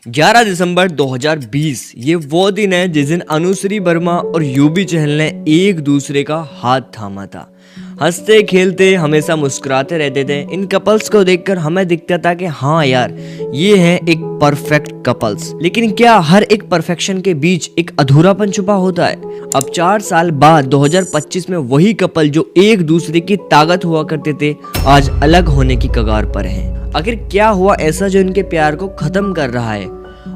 11 दिसंबर 2020 ये वो दिन है जिस दिन अनुश्री वर्मा और यूबी चहल ने एक दूसरे का हाथ थामा था। हंसते खेलते हमेशा मुस्कुराते रहते थे। इन कपल्स को देखकर हमें दिखता था कि हाँ यार, ये है एक परफेक्ट कपल्स। लेकिन क्या हर एक परफेक्शन के बीच एक अधूरापन छुपा होता है? अब 4 साल बाद 2025 में वही कपल जो एक दूसरे की ताकत हुआ करते थे, आज अलग होने की कगार पर हैं। आखिर क्या हुआ ऐसा जो इनके प्यार को खत्म कर रहा है?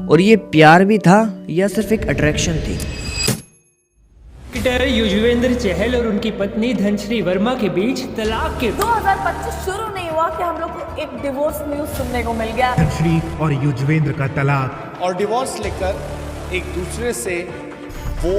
और ये प्यार भी था या सिर्फ एक अट्रैक्शन थी? क्रिकेटर युजवेंद्र चहल और उनकी पत्नी धनश्री वर्मा के बीच तलाक के 2025 शुरू नहीं हुआ कि हम लोग को एक डिवोर्स न्यूज सुनने को मिल गया। धनश्री और युजवेंद्र का तलाक और डिवोर्स लेकर एक दूसरे से वो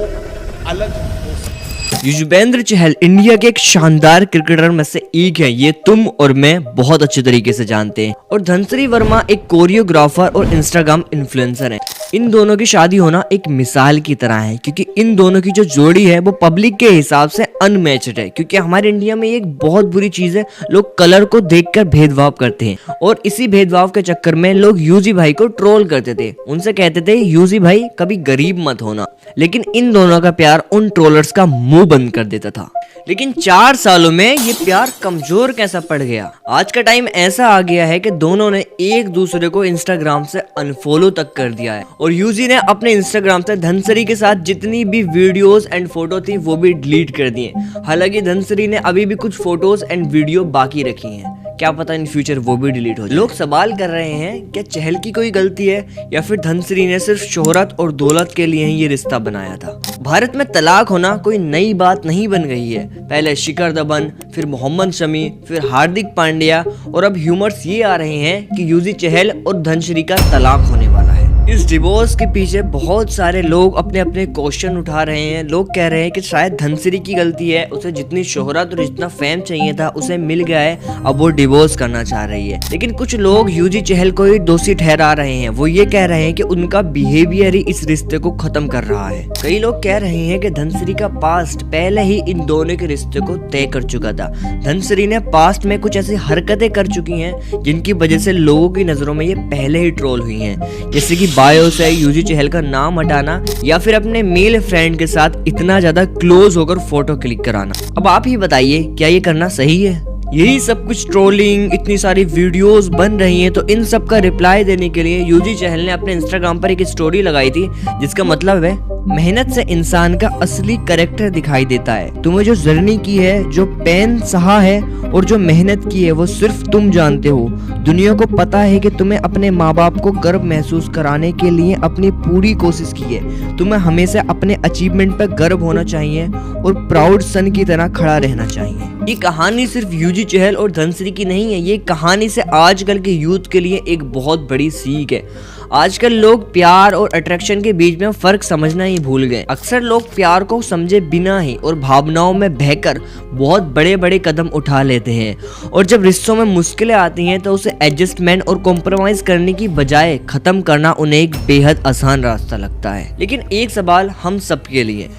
अलग हो सकते। युजवेंद्र चहल इंडिया के एक शानदार क्रिकेटर में से एक है, ये तुम और मैं बहुत अच्छे तरीके से जानते हैं। और धनश्री वर्मा एक कोरियोग्राफर और इंस्टाग्राम इन्फ्लुएंसर है। इन दोनों की शादी होना एक मिसाल की तरह है, क्योंकि इन दोनों की जो जोड़ी है वो पब्लिक के हिसाब से अनमैच्ड है। क्योंकि हमारे इंडिया में एक बहुत बुरी चीज है, लोग कलर को देखकर भेदभाव करते हैं और इसी भेदभाव के चक्कर में लोग यूजी भाई को ट्रोल करते थे। उनसे कहते थे यूजी भाई कभी गरीब मत होना। लेकिन इन दोनों का प्यार उन ट्रोलर्स का मुंह बंद कर देता था। लेकिन 4 सालों में ये प्यार कमजोर कैसा पड़ गया? आज का टाइम ऐसा आ गया है कि दोनों ने एक दूसरे को इंस्टाग्राम से अनफॉलो तक कर दिया है। और यूजी ने अपने इंस्टाग्राम से धनश्री के साथ जितनी भी वीडियोस एंड फोटो थी वो भी डिलीट कर दिए। हालांकि धनश्री ने अभी भी कुछ फोटोज एंड वीडियो बाकी रखी हैं, क्या पता इन फ्यूचर वो भी डिलीट हो जाए। लोग सवाल कर रहे हैं क्या चहल की कोई गलती है या फिर धनश्री ने सिर्फ शोहरत और दौलत के लिए ही ये रिश्ता बनाया था। भारत में तलाक होना कोई नई बात नहीं बन गई है। पहले शिखर धवन, फिर मोहम्मद शमी, फिर हार्दिक पांड्या और अब ह्यूमर्स ये आ रहे हैं कि यूजी चहल और धनश्री का तलाक होने वाला है। इस डिवोर्स के पीछे बहुत सारे लोग अपने अपने क्वेश्चन उठा रहे हैं। लोग कह रहे हैं कि शायद धनश्री की गलती है, उसे जितनी शोहरत और जितना फेम चाहिए था उसे मिल गया है, अब वो डिवोर्स करना चाह रही है। लेकिन कुछ लोग यूजी चहल को ही दोषी ठहरा रहे हैं। वो ये कह रहे हैं कि उनका बिहेवियर ही इस रिश्ते को खत्म कर रहा है। कई लोग कह रहे हैं कि धनश्री का पास्ट पहले ही इन दोनों के रिश्ते को तय कर चुका था। धनश्री ने पास्ट में कुछ ऐसी हरकतें कर चुकी हैं जिनकी वजह से लोगों की नजरों में ये पहले ही ट्रोल हुई हैं, जैसे कि बायो से यूजी चहल का नाम हटाना या फिर अपने मेल फ्रेंड के साथ इतना ज्यादा क्लोज होकर फोटो क्लिक कराना। अब आप ही बताइए, क्या ये करना सही है? यही सब कुछ ट्रोलिंग, इतनी सारी वीडियोस बन रही हैं, तो इन सब का रिप्लाई देने के लिए यूजी चहल ने अपने इंस्टाग्राम पर एक स्टोरी लगाई थी जिसका मतलब है मेहनत से इंसान का असली कैरेक्टर दिखाई देता है। तुमने जो जर्नी की है, जो पेन सहा है और जो मेहनत की है वो सिर्फ तुम जानते हो। दुनिया को पता है कि तुम्हें अपने माँ बाप को गर्व महसूस कराने के लिए अपनी पूरी कोशिश की है। तुम्हें हमेशा अपने अचीवमेंट पर गर्व होना चाहिए और प्राउड सन की तरह खड़ा रहना चाहिए। ये कहानी सिर्फ यूजी चहल और धनश्री की नहीं है, ये कहानी से आजकल के यूथ के लिए एक बहुत बड़ी सीख है। आजकल लोग प्यार और अट्रैक्शन के बीच में फर्क समझना ही भूल गए। अक्सर लोग प्यार को समझे बिना ही और भावनाओं में बहकर बहुत बड़े बड़े कदम उठा लेते हैं। और जब रिश्तों में मुश्किलें आती हैं तो उसे एडजस्टमेंट और कॉम्प्रोमाइज करने की बजाय खत्म करना उन्हें एक बेहद आसान रास्ता लगता है। लेकिन एक सवाल हम सबके लिए,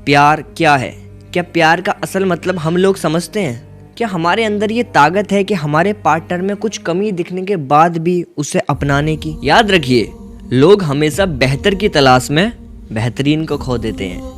प्यार क्या है? क्या प्यार का असल मतलब हम लोग समझते हैं? क्या हमारे अंदर ये ताकत है कि हमारे पार्टनर में कुछ कमी दिखने के बाद भी उसे अपनाने की? याद रखिए, लोग हमेशा बेहतर की तलाश में बेहतरीन को खो देते हैं।